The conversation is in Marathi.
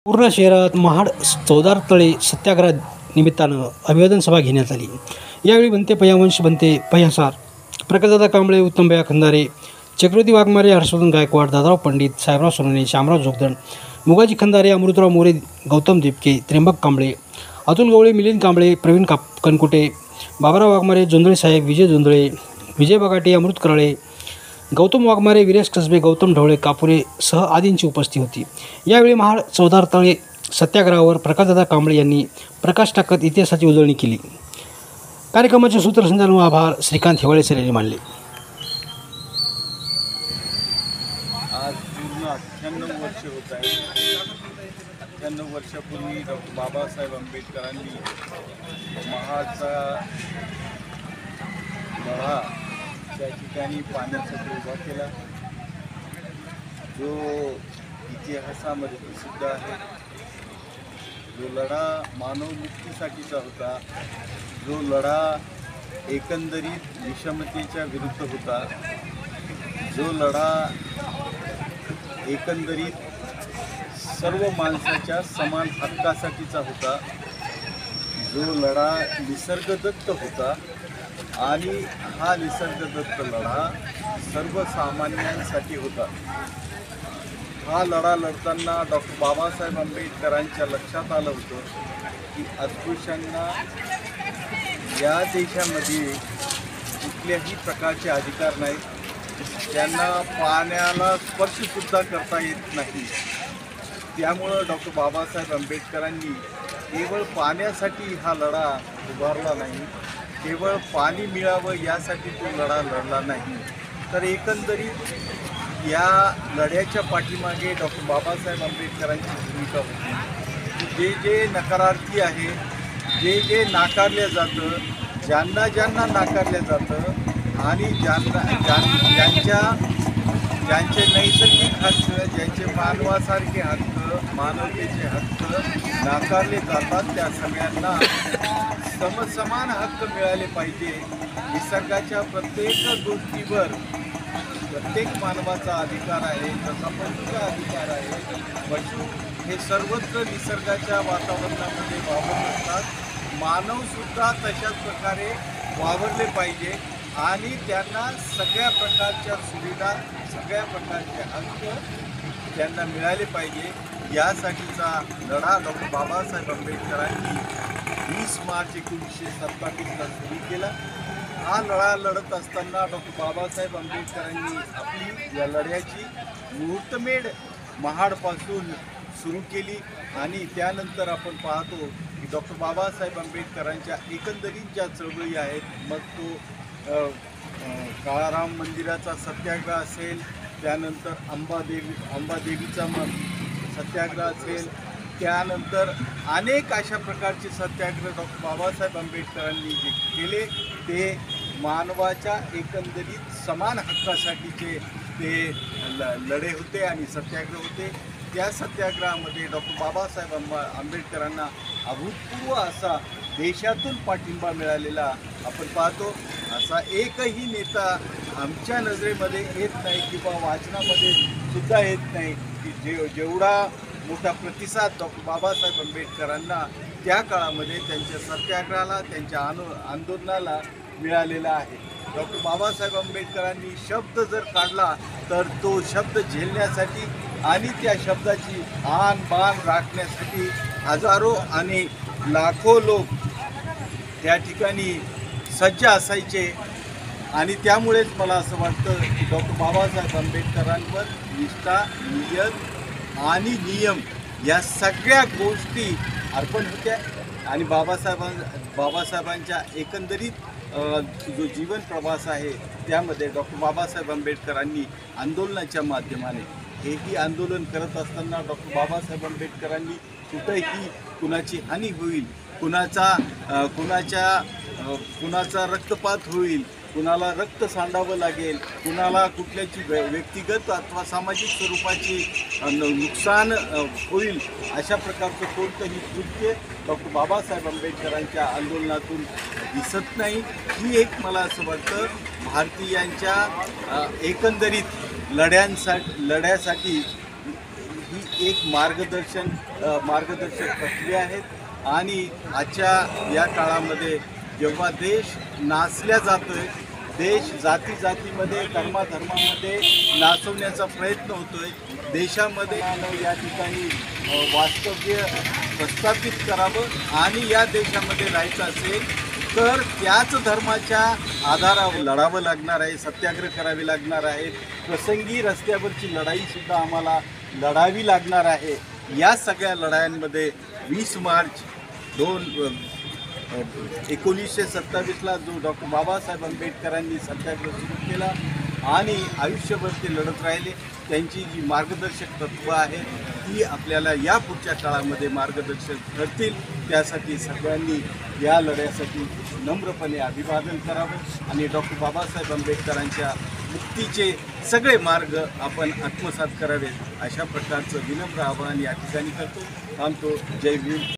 पूर्ण शहरात महाड चौदार तळे सत्याग्रह निमित्तानं अभिवादन सभा घेण्यात आली। यावेळी बनते पयावंश बनते पयासार प्रकाशदादा कांबळे, उत्तमभैया खंदारे, चक्रवर्ती वाघमारे, हर्षवर्धन गायकवाड, दादाराव पंडित, साहेबराव सोनवणे, श्यामराव जोगदंड, मुगाजी खंदारे, अमृतराव मोरे, गौतम देपके, त्र्यंबक कांबळे, अतुल गवळे, मिलिंद कांबळे, प्रवीण कनकुटे, बाबाराव वाघमारे, जोंधळे साहेब, विजय जोंधळे, विजय बगाटे, अमृत कराळे, गौतम वाघमारे, वीरेश कसबे, गौतम ढवळे, कापुरे सह आदींची उपस्थिती होती। यावेळी महाड चौदार तळे सत्याग्रहावर प्रकाशदादा कांबळे यांनी प्रकाश टाकत इतिहासाची उजळणी केली। कार्यक्रमाचे सूत्रसंचालन व आभार श्रीकांत हिवाळे सर यांनी मानले। आज पूर्ण 98 वर्ष होत आहे। 98 वर्षापूर्वी डॉक्टर बाबासाहेब आंबेडकरांनी महाडचा लढा त्या ठिकाणी पाण्यासाठी उभा केला, जो इतिहासामध्ये प्रसिद्ध आहे। जो लढा मानव मुक्तीसाठीचा होता, जो लढा एकंदरीत विषमतेच्या विरुद्ध होता, जो लढा एकंदरीत सर्व माणसाच्या समान हक्कासाठीचा होता, जो लढा निसर्गदत्त होता आणि हा निसर्गदत्त लढा सर्वसामान्यांसाठी होता। हा लढा लढताना डॉक्टर बाबासाहेब आंबेडकरांच्या लक्षात आलं होतं की अस्पृश्यांना या देशामध्ये कुठल्याही प्रकारचे अधिकार नाहीत, त्यांना पाण्याला स्पर्शसुद्धा करता येत नाही। त्यामुळं डॉक्टर बाबासाहेब आंबेडकरांनी केवळ पाण्यासाठी हा लढा उभारला नाही, केवळ पाणी मिळावं यासाठी तो लढा लढला नाही, तर एकंदरीत या लढ्याच्या पाठीमागे डॉक्टर बाबासाहेब आंबेडकरांची भूमिका होती। जे जे नकारार्थी आहे, जे जे नाकारलं जातं, ज्यांना नाकारलं जातं आणि ज्यांचे नैसर्गिक हक्क, ज्यांचे मानवासारखे हक्क, मानवतेचे हक्क नाकारले जातात, त्या सगळ्यांना समान हक्क मिळाले पाहिजे। निसर्गाच्या प्रत्येक गोष्टीवर प्रत्येक मानवाचा अधिकार आहे, जसा पशूचा अधिकार आहे। पशु हे सर्वत्र निसर्गाच्या वातावरणामध्ये वावरत असतात, मानवसुद्धा तशाच प्रकारे वावरले पाहिजे आणि त्यांना सगळ्या प्रकारच्या सुविधा, सगळ्या प्रकारचे हक्क त्यांना मिळाले पाहिजे। यासाठीचा लढा डॉक्टर बाबासाहेब आंबेडकरांनी 20 मार्च 1927ला सुरू केला। हा लढा लढत असताना डॉक्टर बाबासाहेब आंबेडकरांनी आपली या लढ्याची मुहूर्तमेढ महाडपासून सुरू केली आणि त्यानंतर आपण पाहतो की डॉक्टर बाबासाहेब आंबेडकरांच्या एकंदरीत ज्या चळवळी आहेत, मग तो काळाराम मंदिराचा सत्याग्रह असेल, त्यानंतर अंबादेवीचा सत्याग्रह असेल, त्यानंतर अनेक अशा प्रकारचे सत्याग्रह डॉक्टर बाबासाहेब आंबेडकरांनी जे केले ते मानवाच्या एकंदरीत समान हक्कासाठीचे ते लढे होते आणि सत्याग्रह होते। त्या सत्याग्रहामध्ये डॉक्टर बाबासाहेब आंबेडकरांना अभूतपूर्व असा देशातून पाठिंबा मिळालेला आपण पाहतो। असा एकही नेता आमच्या नजरेमध्ये येत नाही किंवा वाचनामध्ये सुद्धा येत नाही की जेवढा मोठा प्रतिसाद डॉक्टर बाबासाहेब आंबेडकरांना त्या काळामध्ये त्यांच्या सत्याग्रहाला, त्यांच्या आंदोलनाला मिळालेला आहे। डॉक्टर बाबासाहेब आंबेडकरांनी शब्द जर काढला तर तो शब्द झेलण्यासाठी आणि त्या शब्दाची आन बान राखण्यासाठी हजारो आणि लाखो लोक त्या ठिकाणी सज्ज असायचे आणि त्यामुळेच मला असं वाटतं की डॉक्टर बाबासाहेब आंबेडकरांवर निष्ठा, नियत आणि नियम या सगळ्या गोष्टी अर्पण होत्या आणि बाबासाहेबांच्या एकंदरीत जो जीवन प्रवास आहे त्यामध्ये डॉक्टर बाबासाहेब आंबेडकरांनी आंदोलनाच्या माध्यमाने हेही आंदोलन करत असताना डॉक्टर बाबासाहेब आंबेडकरांनी कुठेही कुणाची हानी होईल, कुणाचा रक्तपात होईल, कुणाला रक्त सांडावं लागेल, कुणाला कुठल्याची व्यक्तिगत अथवा सामाजिक स्वरूपाची नुकसान होईल, अशा प्रकारचं कोणतंही कृत्य डॉक्टर बाबासाहेब आंबेडकरांच्या आंदोलनातून दिसत नाही। ही एक मला असं वाटतं भारतीयांच्या एकंदरीत लढ्यासाठी ही एक मार्गदर्शक तत्त्वे आहेत आणि आजच्या या काळामध्ये जेव्हा देश नाचल्या जातोय, देश जातीमध्ये धर्माधर्मामध्ये नाचवण्याचा प्रयत्न होतोय, देशामध्ये या ठिकाणी वास्तव्य प्रस्थापित करावं आणि या देशामध्ये राहायचं असेल तर त्याच धर्माच्या आधारावर लढावं लागणार आहे, सत्याग्रह करावे लागणार आहे, प्रसंगी रस्त्यावरची लढाईसुद्धा आम्हाला लढावी लागणार आहे. या सगळ्या लढायांमध्ये 20 मार्च 1927ला जो डॉक्टर बाबासाहेब आंबेडकरांनी सत्याग्रह सुरू केला आणि आयुष्यभर ते लढत राहिले, त्यांची जी मार्गदर्शक तत्त्व आहे ती आपल्याला या पुढच्या काळामध्ये मार्गदर्शक ठरतील. त्यासाठी सगळ्यांनी या लढ्यासाठी नम्रपणे अभिवादन करावं आणि डॉक्टर बाबासाहेब आंबेडकरांच्या मुक्तीचे सगळे मार्ग आपण आत्मसात करावेत, अशा प्रकारचं विनम्र आवाहन या ठिकाणी करतो. थांबतो. जय भीम.